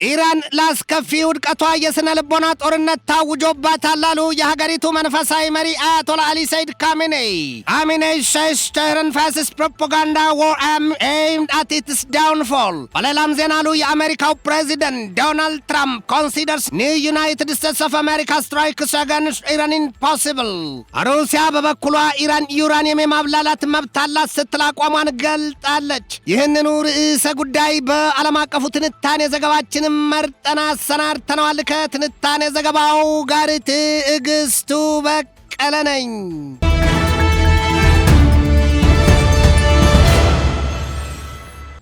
ኢራን ላስከፊ ውድቀቷ የስነ ልቦና ጦርነት ታውጆባታል አሉ የሀገሪቱ መንፈሳዊ መሪ አያቶላ አሊ ሰይድ ካሜኔይ። ካሜኔይ says Tehran fascist propaganda war aimed at its downfall። በሌላም ዜና አሉ የአሜሪካው ፕሬዚደንት ዶናልድ ትራምፕ considers new United States of America strikes against Iran impossible። ሩሲያ በበኩሏ ኢራን ዩራኒየም የማብላላት መብት አላት ስትል አቋሟን ገልጣለች። ይህንኑ ርዕሰ ጉዳይ በዓለም አቀፉ ትንታኔ ዘገባችን መርጠና አሰናድተነዋል። ከትንታኔ ዘገባው ጋር ትዕግስቱ በቀለ ነኝ።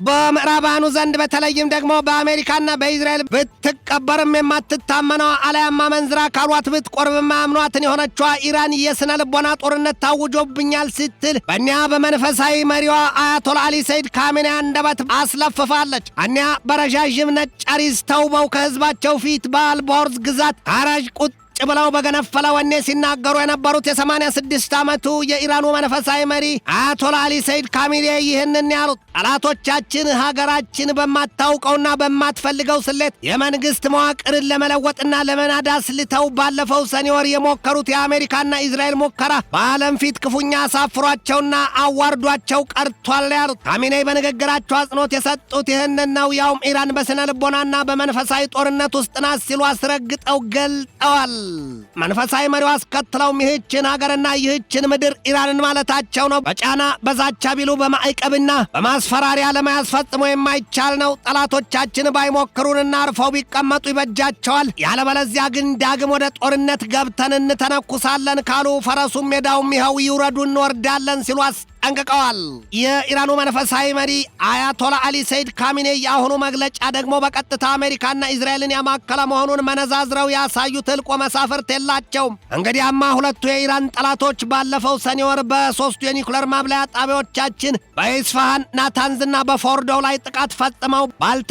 በምዕራባኑ ዘንድ በተለይም ደግሞ በአሜሪካና በእስራኤል ብትቀበርም የማትታመነው አለያማ መንዝራ ካሏት ብትቆርብም አምኗትን የሆነችዋ ኢራን የስነ ልቦና ጦርነት ታውጆብኛል ስትል በእኒያ በመንፈሳዊ መሪዋ አያቶላ አሊ ሰይድ ካሜኔይ አንደበት አስለፍፋለች። እኒያ በረዣዥም ነጭ አሪስ ተውበው ከህዝባቸው ፊት በአልቦርዝ ግዛት አራጅ ቁጥ ብለው በገነፈለ ወኔ ሲናገሩ የነበሩት የ86 ዓመቱ የኢራኑ መንፈሳዊ መሪ አያቶላ አሊ ሰይድ ካሜኔይ ይህንን ያሉት ጠላቶቻችን ሀገራችን በማታውቀውና በማትፈልገው ስሌት የመንግስት መዋቅርን ለመለወጥና ለመናድ አስልተው ባለፈው ሰኔ ወር የሞከሩት የአሜሪካና እስራኤል ሙከራ በዓለም ፊት ክፉኛ አሳፍሯቸውና አዋርዷቸው ቀርቷል ያሉት ካሜኔይ በንግግራቸው አጽንኦት የሰጡት ይህንን ነው። ያውም ኢራን በስነ ልቦናና በመንፈሳዊ ጦርነት ውስጥ ናት ሲሉ አስረግጠው ገልጠዋል። መንፈሳዊ መሪው አስከትለውም ይህችን ሀገርና ይህችን ምድር ኢራንን ማለታቸው ነው። በጫና በዛቻ ቢሉ በማዕቀብና በማስፈራሪያ ለመያዝ ፈጽሞ የማይቻል ነው። ጠላቶቻችን ባይሞክሩንና አርፈው ቢቀመጡ ይበጃቸዋል። ያለበለዚያ ግን ዳግም ወደ ጦርነት ገብተን እንተነኩሳለን ካሉ ፈረሱም ሜዳውም ይኸው ይውረዱ እንወርዳለን ሲሉ ጠንቅቀዋል። የኢራኑ መንፈሳዊ መሪ አያቶላ አሊ ሰይድ ካሜኔይ የአሁኑ መግለጫ ደግሞ በቀጥታ አሜሪካና እስራኤልን ያማከለ መሆኑን መነዛዝረው ያሳዩ ትልቆ መሳፍርት የላቸውም። እንግዲያማ ሁለቱ የኢራን ጠላቶች ባለፈው ሰኔ ወር በሶስቱ የኒውክሌር ማብላያ ጣቢያዎቻችን በኢስፋሃን፣ ናታንዝና በፎርዶው ላይ ጥቃት ፈጽመው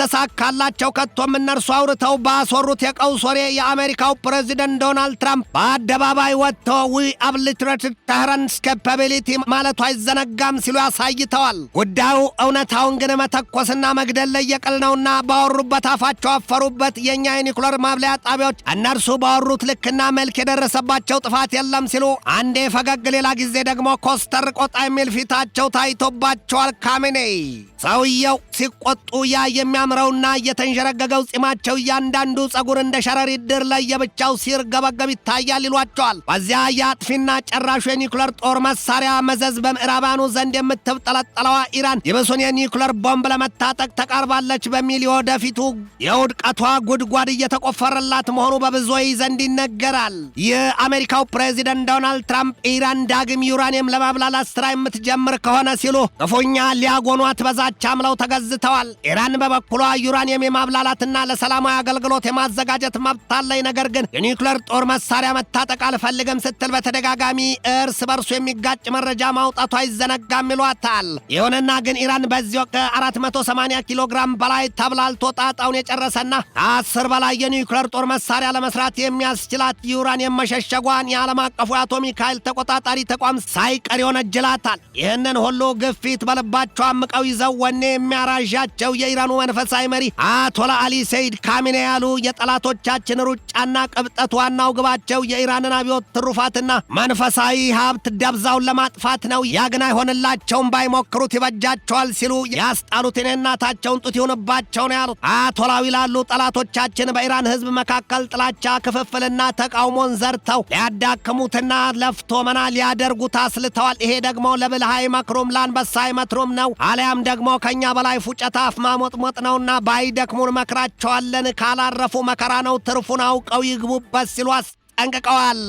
ባልተሳካላቸው ከቶም እነርሱ አውርተው ባስወሩት የቀውስ ወሬ የአሜሪካው ፕሬዚደንት ዶናልድ ትራምፕ በአደባባይ ወጥተው ዊ አብሊትሬትድ ተህራንስ ካፓቢሊቲ ማለቱ አይዘነጋም ሲሉ ያሳይተዋል። ጉዳዩ እውነታውን ግን መተኮስና መግደል ለየቅል ነውና ባወሩበት አፋቸው አፈሩበት። የኛ የኒውክሌር ማብላያ ጣቢያዎች እነርሱ ባወሩት ልክና መልክ የደረሰባቸው ጥፋት የለም ሲሉ አንዴ ፈገግ ሌላ ጊዜ ደግሞ ኮስተር ቆጣ የሚል ፊታቸው ታይቶባቸዋል። ካሜኔይ ሰውየው ሲቆጡ ያ የሚያምረውና እየተንሸረገገው ጺማቸው እያንዳንዱ ጸጉር እንደ ሸረሪት ድር ለየብቻው ሲርገበገብ ይታያል ይሏቸዋል። በዚያ የአጥፊና ጨራሹ የኒውክሌር ጦር መሳሪያ መዘዝ በምዕራባኑ ዘንድ የምትጠለጠለዋ ኢራን ይብሱን የኒውክሌር ቦምብ ለመታጠቅ ተቃርባለች በሚል የወደፊቱ የውድቀቷ ጉድጓድ እየተቆፈረላት መሆኑ በብዙዎች ዘንድ ይነገራል። የአሜሪካው ፕሬዚደንት ዶናልድ ትራምፕ ኢራን ዳግም ዩራኒየም ለማብላላት ስራ የምትጀምር ከሆነ ሲሉ ክፉኛ ሊያጎኗት በዛቻ አምለው ተገዝተዋል። ኢራን በበኩሏ ዩራኒየም የማብላላትና ለሰላማዊ አገልግሎት የማዘጋጀት መብት አለኝ፣ ነገር ግን የኒውክሌር ጦር መሳሪያ መታጠቅ አልፈልግም ስትል በተደጋጋሚ እርስ በርሱ የሚጋጭ መረጃ ማውጣቷ አይዘነጋም ይሏታል። ይሁንና ግን ኢራን በዚህ ወቅት 480 ኪሎ ግራም በላይ ተብላልቶ ጣጣውን የጨረሰና 10 በላይ የኒውክሌር ጦር መሳሪያ ለመስራት የሚያስችላት ዩራኒየም መሸሸጓን የዓለም አቀፉ የአቶሚክ ኃይል ተቆጣጣሪ ተቋም ሳይቀር ይወነጅላታል። ይህንን ሁሉ ግፊት በልባቸው አምቀው ይዘው ወኔ የሚያራዣቸው የኢራኑ መንፈሳዊ መሪ አያቶላ አሊ ሰይድ ካሜኔይ ያሉ የጠላቶቻችን ሩጫና ቅብጠት ዋናው ግባቸው የኢራንን አብዮት ትሩፋትና መንፈሳዊ ሀብት ደብዛውን ለማጥፋት ነው። ያግና አይሆንላቸውም፣ ባይሞክሩት ይበጃቸዋል ሲሉ ያስጣሉት የእናታቸውን ጡት ይሁንባቸው ነው ያሉት። አያቶላው ይላሉ ጠላቶቻችን በኢራን ህዝብ መካከል ጥላቻ፣ ክፍፍልና ተቃውሞን ዘርተው ሊያዳክሙትና ለፍቶ መና ሊያደርጉት አስልተዋል። ይሄ ደግሞ ለብልህ አይመክሩም፣ ለአንበሳ አይመትሩም ነው። አሊያም ደግሞ ከኛ በላይ ፉጨት አፍ ማሞጥሞጥ ነውና ባይደክሙን መክራቸዋለን፣ ካላረፉ መከራ ነው፣ ትርፉን አውቀው ይግቡበት ሲሉ አስጠንቅቀዋል።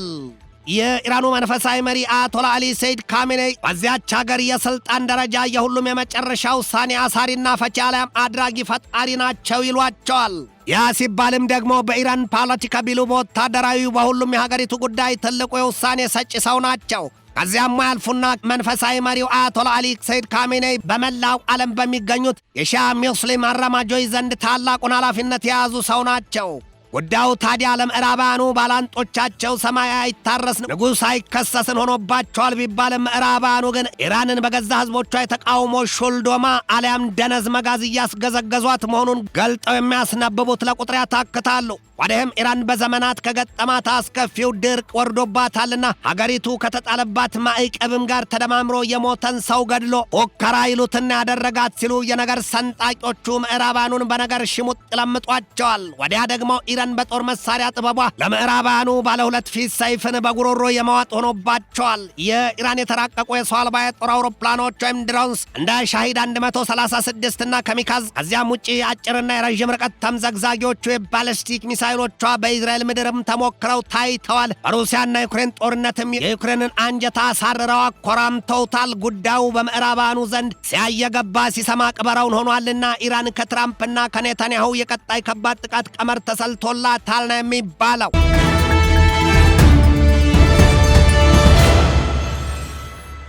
የኢራኑ መንፈሳዊ መሪ አያቶላ አሊ ሰይድ ካሜኔይ በዚያች ሀገር የስልጣን ደረጃ የሁሉም የመጨረሻ ውሳኔ አሳሪና ፈቺ አሊያም አድራጊ ፈጣሪ ናቸው ይሏቸዋል። ያ ሲባልም ደግሞ በኢራን ፖለቲካ ቢሉ በወታደራዊ በሁሉም የሀገሪቱ ጉዳይ ትልቁ የውሳኔ ሰጪ ሰው ናቸው። ከዚያም ያልፉና መንፈሳዊ መሪው አያቶላ አሊ ሰይድ ካሜኔይ በመላው ዓለም በሚገኙት የሺዓ ሙስሊም አራማጆች ዘንድ ታላቁን ኃላፊነት የያዙ ሰው ናቸው። ጉዳዩ ታዲያ ለምዕራባውያኑ ባላንጦቻቸው ሰማይ አይታረስም ንጉሥ አይከሰስን ሆኖባቸዋል ቢባልም ምዕራባውያኑ ግን ኢራንን በገዛ ህዝቦቿ የተቃውሞ ሹልዶማ አሊያም ደነዝ መጋዝ እያስገዘገዟት መሆኑን ገልጠው የሚያስነብቡት ለቁጥር ያታክታሉ። ወዲህም ኢራን በዘመናት ከገጠማት አስከፊው ድርቅ ወርዶባታልና ሀገሪቱ ከተጣለባት ማዕቀብም ጋር ተደማምሮ የሞተን ሰው ገድሎ ፎከራ ይሉትና ያደረጋት ሲሉ የነገር ሰንጣቂዎቹ ምዕራባኑን በነገር ሽሙጥ ለምጧቸዋል። ወዲያ ደግሞ ኢራን በጦር መሳሪያ ጥበቧ ለምዕራባኑ ባለ ሁለት ፊት ሰይፍን በጉሮሮ የመዋጥ ሆኖባቸዋል። የኢራን የተራቀቁ የሰው አልባ የጦር አውሮፕላኖች ወይም ድሮንስ እንደ ሻሂድ 136 እና ከሚካዝ ከዚያም ውጭ አጭርና የረዥም ርቀት ተምዘግዛጊዎቹ የባለስቲክ ሚሳይሎቿ በእስራኤል ምድርም ተሞክረው ታይተዋል። በሩሲያና ዩክሬን ጦርነትም የዩክሬንን አንጀታ አሳርረው አኮራምተውታል። ጉዳዩ በምዕራባኑ ዘንድ ሲያየገባ ሲሰማ ቅበረውን ሆኗልና ኢራን ከትራምፕና ከኔታንያሁ የቀጣይ ከባድ ጥቃት ቀመር ተሰልቶላታል ነው የሚባለው።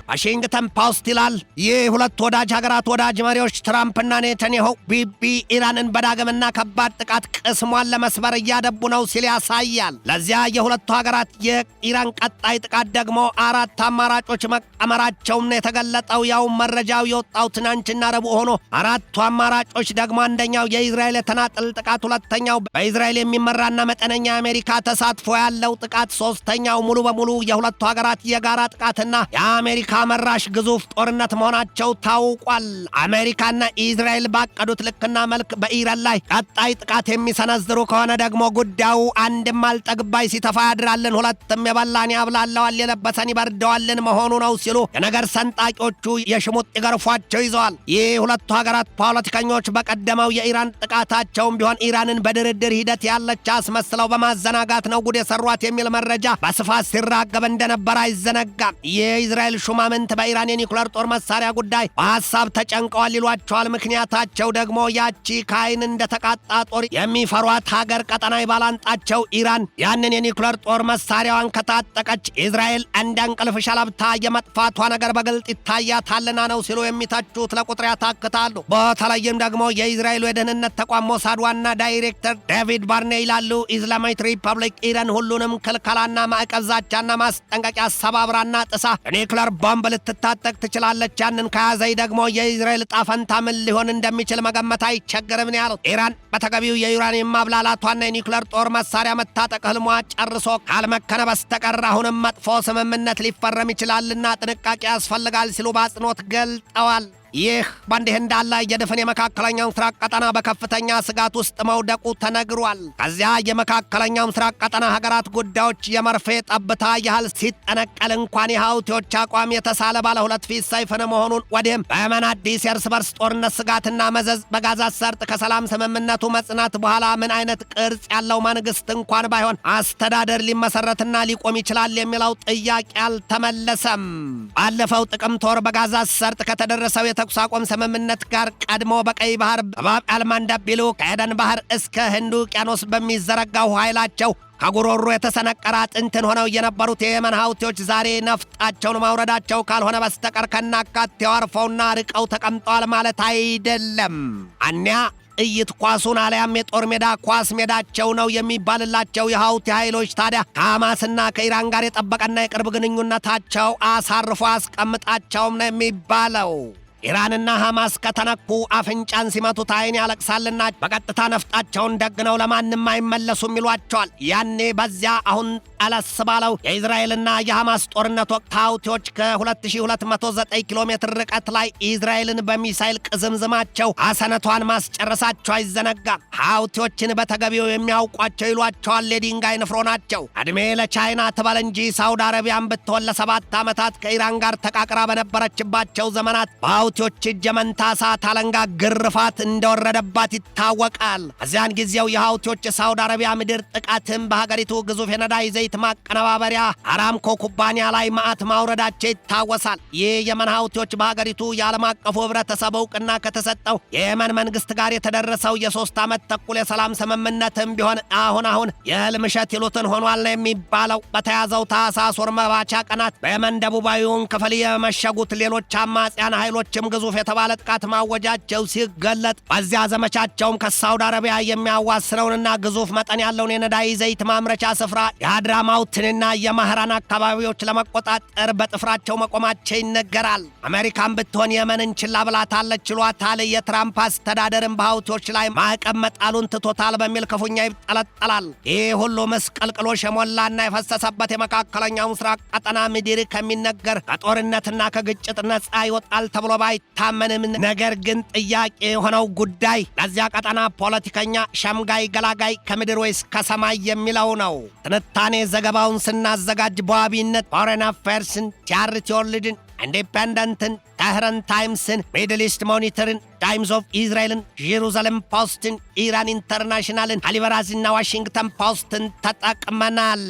ዋሽንግተን ፖስት ይላል ይህ ሁለት ወዳጅ ሀገራት ወዳጅ መሪዎች ትራምፕና ኔታንያሁ ቢቢ ኢራንን በዳግምና ከባድ ጥቃት ቅስሟን ለመስበር እያደቡ ነው ሲል ያሳያል። ለዚያ የሁለቱ ሀገራት የኢራን ቀጣይ ጥቃት ደግሞ 4 አማራጮች መቀመራቸውም የተገለጠው ያው መረጃው የወጣው ትናንትና ረቡዕ ሆኖ 4ቱ አማራጮች ደግሞ አንደኛው የእስራኤል የተናጥል ጥቃት፣ ሁለተኛው በእስራኤል የሚመራና መጠነኛ የአሜሪካ ተሳትፎ ያለው ጥቃት፣ ሶስተኛው ሙሉ በሙሉ የሁለቱ ሀገራት የጋራ ጥቃትና የአሜሪካ መራሽ ግዙፍ ጦርነት መሆናቸው ታውቋል። አሜሪካና እስራኤል ባቀዱት ልክና መልክ በኢራን ላይ ቀጣይ ጥቃት የሚሰነዝሩ ከሆነ ደግሞ ጉዳዩ አንድም አልጠግባይ ሲተፋ ያድራልን፣ ሁለትም የበላን ያብላለዋል፣ የለበሰን ይበርደዋልን መሆኑ ነው ሲሉ የነገር ሰንጣቂዎቹ የሽሙጥ ይገርፏቸው ይዘዋል። ይህ ሁለቱ ሀገራት ፖለቲከኞች በቀደመው የኢራን ጥቃታቸውም ቢሆን ኢራንን በድርድር ሂደት ያለች አስመስለው በማዘናጋት ነው ጉድ የሰሯት የሚል መረጃ በስፋት ሲራገብ እንደነበር አይዘነጋም። የእስራኤል ሹማምንት በኢራን የኒውክሌር ጦር መሳሪያ ጉዳይ በሐሳብ ተጨንቀዋል ይሏቸዋል። ምክንያታቸው ደግሞ ያቺ ከአይን እንደተቃጣ ጦር የሚፈሯት ሀገር ቀጠናዊ ባላንጣቸው ኢራን ያንን የኒውክሌር ጦር መሳሪያዋን ከታጠቀች እስራኤል እንደ እንቅልፍ ሸለብታ የመጥፋቷ ነገር በግልጥ ይታያታልና ነው ሲሉ የሚተቹት ለቁጥር ያታክታሉ። በተለይም ደግሞ የእስራኤሉ የደህንነት ተቋም ሞሳድ ዋና ዳይሬክተር ዴቪድ ባርኔ ይላሉ ኢስላማዊት ሪፐብሊክ ኢራን ሁሉንም ክልከላና ማዕቀብ፣ ዛቻና ማስጠንቀቂያ ሰባብራና ጥሳ ኒውክሌር ቦምብ ልትታጠቅ ትችላለች። ያንን ከያዘይ ደግሞ የእስራኤል ዕጣ ፈንታ ምን ሊሆን እንደሚችል መገመት አይቸግርም ነው ያሉት። ኢራን በተገቢው የዩራኒየም ማብላላቷና የኒውክሌር ጦር መሳሪያ መታጠቅ ህልሟ ጨርሶ ካልመከነ በስተቀር አሁንም መጥፎ ስምምነት ሊፈረም ይችላልና ጥንቃቄ ያስፈልጋል ሲሉ በአጽንኦት ገልጠዋል። ይህ በእንዲህ እንዳለ የድፍን የመካከለኛው ምስራቅ ቀጠና በከፍተኛ ስጋት ውስጥ መውደቁ ተነግሯል። ከዚያ የመካከለኛው ምስራቅ ቀጠና ሀገራት ጉዳዮች የመርፌ ጠብታ ያህል ሲጠነቀል እንኳን የሐውቲዎች አቋም የተሳለ ባለ ሁለት ፊት ሰይፍን መሆኑን ወዲህም በየመን አዲስ የእርስ በርስ ጦርነት ስጋትና መዘዝ፣ በጋዛ ሰርጥ ከሰላም ስምምነቱ መጽናት በኋላ ምን አይነት ቅርጽ ያለው መንግስት እንኳን ባይሆን አስተዳደር ሊመሰረትና ሊቆም ይችላል የሚለው ጥያቄ አልተመለሰም። ባለፈው ጥቅምት ወር በጋዛ ሰርጥ ከተደረሰው የተኩስ አቁም ስምምነት ጋር ቀድሞ በቀይ ባህር በባብ አልማንዳብ ቢሉ ከኤደን ባህር እስከ ህንድ ውቅያኖስ በሚዘረጋው ኃይላቸው ከጉሮሮ የተሰነቀረ አጥንትን ሆነው የነበሩት የየመን ሐውቲዎች ዛሬ ነፍጣቸውን ማውረዳቸው ካልሆነ በስተቀር ከናካቴው አርፈውና ርቀው ተቀምጠዋል ማለት አይደለም። አኒያ ጥይት ኳሱን አሊያም የጦር ሜዳ ኳስ ሜዳቸው ነው የሚባልላቸው የሐውቲ ኃይሎች ታዲያ ከሐማስና ከኢራን ጋር የጠበቀና የቅርብ ግንኙነታቸው አሳርፎ አስቀምጣቸውም ነው የሚባለው። ኢራንና ሐማስ ከተነኩ አፍንጫን ሲመቱት አይን ያለቅሳልና በቀጥታ ነፍጣቸውን ደግነው ለማንም አይመለሱም ይሏቸዋል። ያኔ በዚያ አሁን አለስ ባለው የእስራኤልና የሐማስ ጦርነት ወቅት ሐውቲዎች ከ2209 ኪሎ ሜትር ርቀት ላይ እስራኤልን በሚሳይል ቅዝምዝማቸው አሰነቷን ማስጨረሳቸው አይዘነጋም። ሐውቲዎችን በተገቢው የሚያውቋቸው ይሏቸዋል የድንጋይ ንፍሮ ናቸው። ዕድሜ ለቻይና ትበል እንጂ ሳውዲ አረቢያን ብትሆን ለ7 ዓመታት ከኢራን ጋር ተቃቅራ በነበረችባቸው ዘመናት በሐውቲዎች እጅ የመንታ እሳት አለንጋ ግርፋት እንደወረደባት ይታወቃል። በዚያን ጊዜው የሐውቲዎች የሳውዲ አረቢያ ምድር ጥቃትም በሀገሪቱ ግዙፍ የነዳጅ ዘይት ዘይት ማቀነባበሪያ አራምኮ ኩባንያ ላይ ማዕት ማውረዳቸው ይታወሳል። ይህ የመን ሀውቲዎች በሀገሪቱ የዓለም አቀፉ ህብረተሰብ እውቅና ከተሰጠው የየመን መንግስት ጋር የተደረሰው የ3 ዓመት ተኩል የሰላም ስምምነትም ቢሆን አሁን የህልም እሸት ይሉትን ሆኗል ነው የሚባለው። በተያዘው ታህሳስ ወር መባቻ ቀናት በየመን ደቡባዊውን ክፍል የመሸጉት ሌሎች አማጽያን ኃይሎችም ግዙፍ የተባለ ጥቃት ማወጃቸው ሲገለጥ በዚያ ዘመቻቸውም ከሳውዲ አረቢያ የሚያዋስነውንና ግዙፍ መጠን ያለውን የነዳጅ ዘይት ማምረቻ ስፍራ የአድራማውትንና የማህራን አካባቢዎች ለመቆጣጠር በጥፍራቸው መቆማቸው ይነገራል። አሜሪካን ብትሆን የመንን ችላ ብላታለች ችሏታል። የትራምፕ አስተዳደርን በሀውቲዎች ላይ ማዕቀብ መጣሉን ትቶታል በሚል ክፉኛ ይጠለጠላል። ይህ ሁሉ መስቀልቅሎሽ የሞላና የፈሰሰበት የመካከለኛው ምስራቅ ቀጠና ምድር ከሚነገር ከጦርነትና ከግጭት ነጻ ይወጣል ተብሎ ባይታመንም ነገር ግን ጥያቄ የሆነው ጉዳይ ለዚያ ቀጠና ፖለቲከኛ ሸምጋይ ገላጋይ ከምድር ወይስ ከሰማይ የሚለው ነው። ትንታኔ ዘገባውን ስናዘጋጅ በዋቢነት ፎሬን አፌርስን፣ ቻሪቲ ወርልድን፣ ኢንዲፔንደንትን፣ ተህረን ታይምስን፣ ሚድል ኢስት ሞኒተርን፣ ታይምስ ኦፍ ኢዝራኤልን፣ ጄሩሳሌም ፖስትን፣ ኢራን ኢንተርናሽናልን፣ አሊበራዝና ዋሽንግተን ፖስትን ተጠቅመናል።